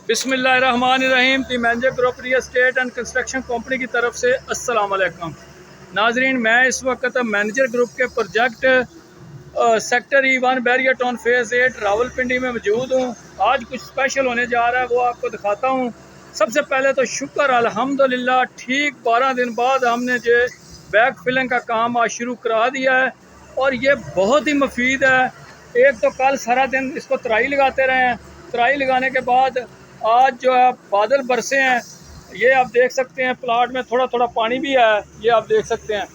बिस्मिल्लाहिर्रहमानिर्रहीम। The manager group real estate and construction company की तरफ से अस्सलाम वालेकुम नाजरीन। मैं इस वक्त मैनेजर ग्रुप के project sector E1 Bahria town phase 8 Rawalpindi में मौजूद हूँ। आज कुछ स्पेशल होने जा रहा है, वो आपको दिखाता हूँ। सबसे पहले तो शुक्र अल्हम्दुलिल्लाह, ठीक 12 दिन बाद हमने जो बैक फिलिंग का काम आज शुरू करा दिया है और ये बहुत ही मुफीद है। एक तो कल सारा दिन इसको तराई लगाते रहे हैं, तराई लगाने के बाद आज जो है बादल बरसे हैं। ये आप देख सकते हैं, प्लाट में थोड़ा थोड़ा पानी भी है, ये आप देख सकते हैं।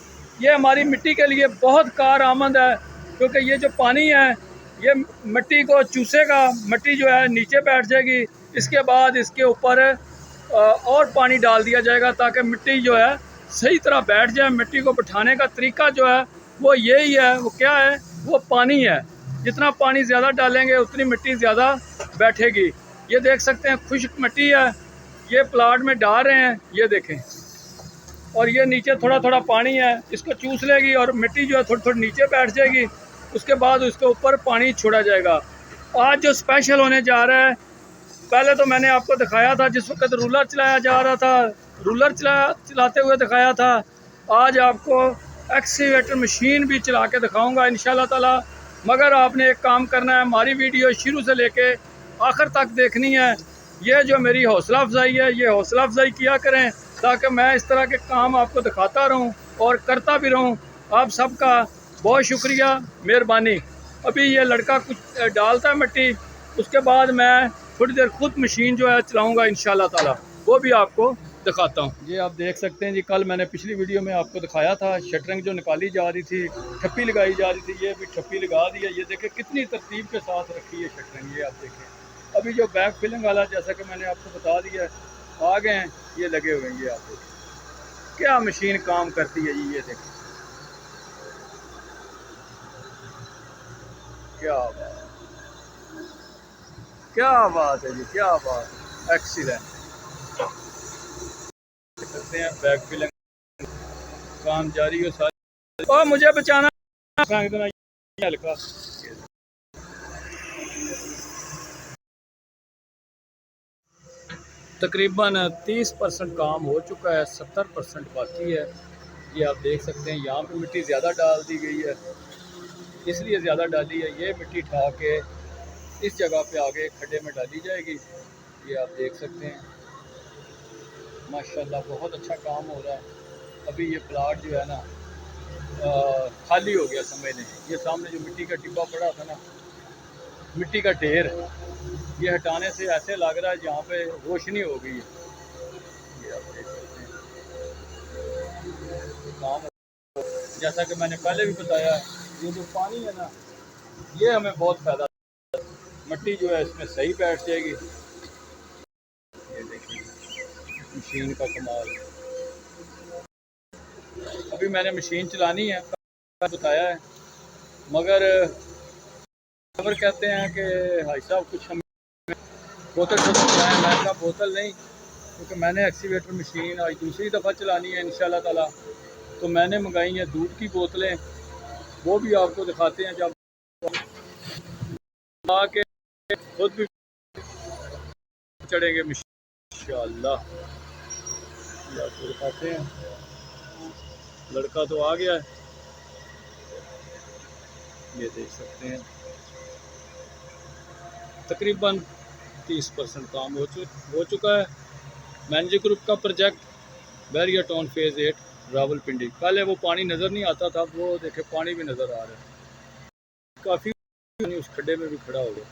ये हमारी मिट्टी के लिए बहुत कारआमद है, क्योंकि ये जो पानी है ये मिट्टी को चूसेगा, मिट्टी जो है नीचे बैठ जाएगी। इसके बाद इसके ऊपर और पानी डाल दिया जाएगा ताकि मिट्टी जो है सही तरह बैठ जाए। मिट्टी को बिठाने का तरीका जो है वो यही है। वो क्या है? वो पानी है। जितना पानी ज़्यादा डालेंगे उतनी मिट्टी ज़्यादा बैठेगी। ये देख सकते हैं, खुश्क मिट्टी है, ये प्लाट में डाल रहे हैं, ये देखें। और ये नीचे थोड़ा थोड़ा पानी है, इसको चूस लेगी और मिट्टी जो है थोड़ी थोड़ी नीचे बैठ जाएगी। उसके बाद उसके ऊपर पानी छोड़ा जाएगा। आज जो स्पेशल होने जा रहा है, पहले तो मैंने आपको दिखाया था जिस वक्त रूलर चलाया जा रहा था, रूलर चलाते हुए दिखाया था। आज आपको एक्सीवेटर मशीन भी चला के दिखाऊंगा इंशाल्लाह ताला। मगर आपने एक काम करना है, हमारी वीडियो शुरू से लेके आखिर तक देखनी है। ये जो मेरी हौसला अफजाई है, ये हौसला अफजाई किया करें ताकि मैं इस तरह के काम आपको दिखाता रहूं और करता भी रहूं। आप सबका बहुत शुक्रिया, मेहरबानी। अभी ये लड़का कुछ डालता है मिट्टी, उसके बाद मैं थोड़ी देर खुद मशीन जो है चलाऊँगा इंशाल्लाह ताला, वो भी आपको दिखाता हूँ। ये आप देख सकते हैं जी, कल मैंने पिछली वीडियो में आपको दिखाया था शटरिंग जो निकाली जा रही थी, ठप्पी लगाई जा रही थी। ये भी ठप्पी लगा दी है। ये देखें कितनी तरतीब के साथ रखी है शटरिंग। ये आप देखें, अभी जो बैक फिलिंग वाला जैसा कि मैंने आपको बता दिया है, आ गए हैं, ये लगे हुए हैं। ये आप देखें क्या मशीन काम करती है जी। ये देखें क्या बात, क्या बात है जी, क्या बात है, एक्सीलेंट। करते हैं बैक फिलिंग काम जारी हो सारी। और मुझे बचाना फेंक देना हल्का। तकरीबन 30% काम हो चुका है, 70% बाकी है। ये आप देख सकते हैं, यहाँ पे मिट्टी ज़्यादा डाल दी गई है, इसलिए ज़्यादा डाली है। ये मिट्टी उठा के इस जगह पे आगे खड्डे में डाली जाएगी। ये आप देख सकते हैं, माशाल्लाह बहुत अच्छा काम हो रहा है। अभी ये प्लाट जो है ना खाली हो गया, समझ लें। ये सामने जो मिट्टी का टिब्बा पड़ा था ना, मिट्टी का ढेर, ये हटाने से ऐसे लग रहा है जहाँ पे रोशनी हो गई है। ये आप देख सकते हैं काम। जैसा कि मैंने पहले भी बताया, ये जो पानी है ना, ये हमें बहुत फ़ायदा, मिट्टी जो है इसमें सही बैठ जाएगी। ये देखिए मशीन का कमाल। अभी मैंने मशीन चलानी है, बताया है, मगर खबर कहते हैं कि भाई साहब कुछ हम बोतल चलाएँ। मैं का बोतल नहीं, क्योंकि मैंने एक्सीवेटर मशीन आज दूसरी दफ़ा चलानी है इंशाल्लाह ताला। तो मैंने मंगाई हैं दूध की बोतलें, वो भी आपको दिखाते हैं जब आके खुद भी चढ़ेंगे इंशाल्लाह। आपको दिखाते हैं, लड़का तो आ गया है, ये देख सकते हैं। तकरीबन 30% काम हो चुका है। मैनेजर ग्रुप का project barrier town phase 8 Rawalpindi. पहले वो पानी नज़र नहीं आता था, वो देखे पानी भी नज़र आ रहा है। काफ़ी उस खड्डे में भी खड़ा हो गया।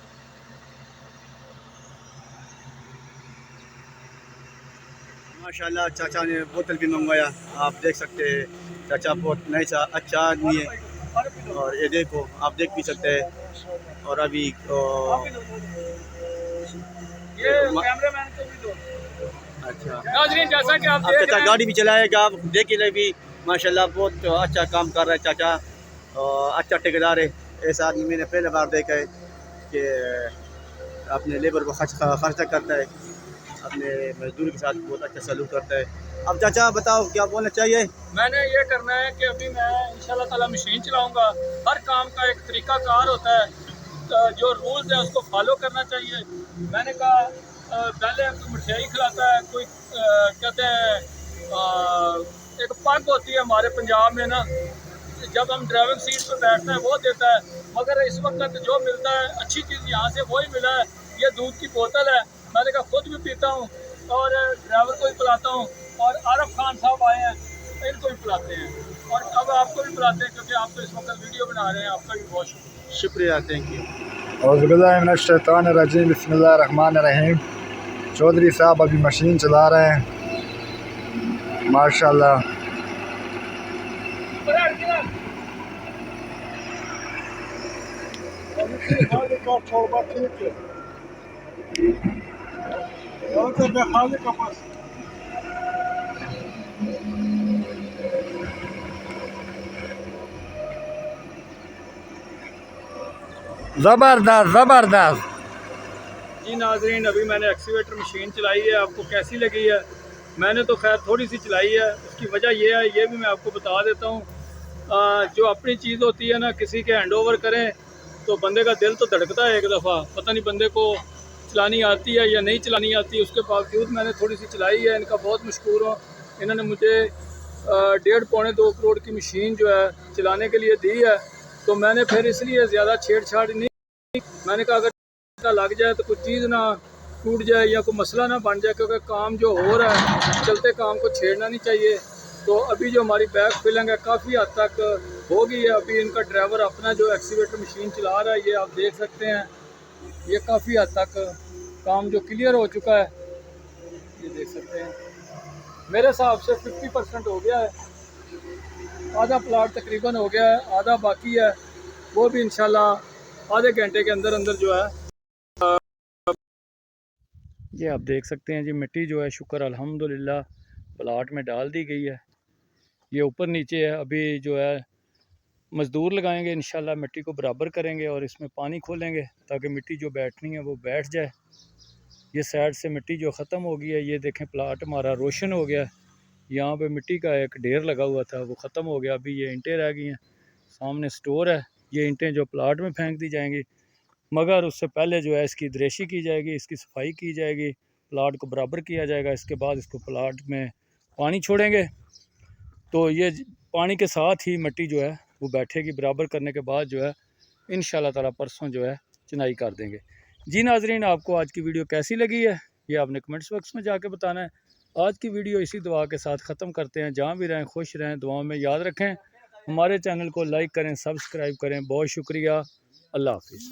माशाल्लाह चाचा ने बोतल भी मंगवाया। आप देख सकते हैं, चाचा बहुत नाइस अच्छा आदमी है। और ये देखो, आप देख भी सकते हैं। और अभी ये कैमरामैन को भी दो। अच्छा नाज़रीन, जैसा कि आप अब देख चाचा रहे हैं, गाड़ी भी चलाएगा, आप देख ही भी माशाल्लाह बहुत अच्छा काम कर रहा है चाचा। अच्छा ठेकेदार है। ऐसा आदमी मैंने पहले बार देखा है कि अपने लेबर को खर्चा करता है, अपने मजदूर के साथ बहुत अच्छा सलूक करता है। अब चाचा बताओ क्या बोलना चाहिए? मैंने ये करना है कि अभी मैं इंशाल्लाह ताला मशीन चलाऊंगा। हर काम का एक तरीका कार होता है, तो जो रूल्स है उसको फॉलो करना चाहिए। मैंने कहा पहले कोई मिठाई खिलाता है, कोई कहते हैं एक पग होती है हमारे पंजाब में ना, जब हम ड्राइविंग सीट पर बैठते हैं वो देता है। मगर इस वक्त जो मिलता है अच्छी चीज़ यहाँ से वही मिला है। ये दूध की बोतल है, मैंने कहा खुद भी पीता हूँ और ड्राइवर को भी पिलाता हूँ, और आरफ खान साहब आए हैं इनको भी पिलाते हैं, और अब आपको भी पिलाते हैं क्योंकि आप तो इस वक्त वीडियो बना रहे हैं। आपका भी बहुत शुक्रिया। शुक्रिया, थैंक यू। औज़ुबिल्लाहिमिनश्शैतानिर्रजीम, बिस्मिल्लाहिर्रहमानिर्रहीम। चौधरी साहब अभी मशीन चला रहे हैं माशाल्लाह। ज़बरदस्त ज़बरदस्त। जी नाजरीन, अभी मैंने एक्सीवेटर मशीन चलाई है, आपको कैसी लगी है? मैंने तो खैर थोड़ी सी चलाई है, उसकी वजह यह है, ये भी मैं आपको बता देता हूँ। जो अपनी चीज़ होती है ना, किसी के हैंड ओवर करें तो बंदे का दिल तो धड़कता है एक दफ़ा, पता नहीं बंदे को चलानी आती है या नहीं चलानी आती। उसके बावजूद मैंने थोड़ी सी चलाई है। इनका बहुत मशहूर हूँ, इन्होंने मुझे 1.5-2 करोड़ की मशीन जो है चलाने के लिए दी है। तो मैंने फिर इसलिए ज़्यादा छेड़छाड़ नहीं, मैंने कहा अगर लग जाए तो कुछ चीज़ ना टूट जाए या कोई मसला ना बन जाए, क्योंकि काम जो हो रहा है चलते काम को छेड़ना नहीं चाहिए। तो अभी जो हमारी बैक फिलिंग है काफ़ी हद तक हो गई है। अभी इनका ड्राइवर अपना जो एक्सीवेटर मशीन चला रहा है, ये आप देख सकते हैं, ये काफ़ी हद तक काम जो क्लियर हो चुका है, ये देख सकते हैं। मेरे हिसाब से 50% हो गया है, आधा प्लाट तकरीबन हो गया है, आधा बाकी है। वो भी इंशाल्लाह आधे घंटे के अंदर अंदर जो है। ये आप देख सकते हैं जी, मिट्टी जो है शुक्र अल्हम्दुलिल्लाह प्लाट में डाल दी गई है। ये ऊपर नीचे है, अभी जो है मज़दूर लगाएंगे, इंशाल्लाह मिट्टी को बराबर करेंगे और इसमें पानी खोलेंगे ताकि मिट्टी जो बैठनी है वो बैठ जाए। ये साइड से मिट्टी जो ख़त्म हो गई है, ये देखें प्लाट हमारा रोशन हो गया है। यहाँ पे मिट्टी का एक ढेर लगा हुआ था वो ख़त्म हो गया, अभी ये ईंटें रह गई हैं। सामने स्टोर है, ये ईंटें जो प्लाट में फेंक दी जाएंगी, मगर उससे पहले जो है इसकी दरेशी की जाएगी, इसकी सफाई की जाएगी, प्लाट को बराबर किया जाएगा। इसके बाद इसको प्लाट में पानी छोड़ेंगे, तो ये पानी के साथ ही मिट्टी जो है वो बैठेगी। बराबर करने के बाद जो है इंशाल्लाह ताला परसों जो है चुनाई कर देंगे। जी नाजरीन, आपको आज की वीडियो कैसी लगी है ये आपने कमेंट्स बॉक्स में जाके बताना है। आज की वीडियो इसी दुआ के साथ ख़त्म करते हैं। जहाँ भी रहें खुश रहें, दुआ में याद रखें। हमारे चैनल को लाइक करें, सब्सक्राइब करें। बहुत शुक्रिया, अल्लाह हाफिज़।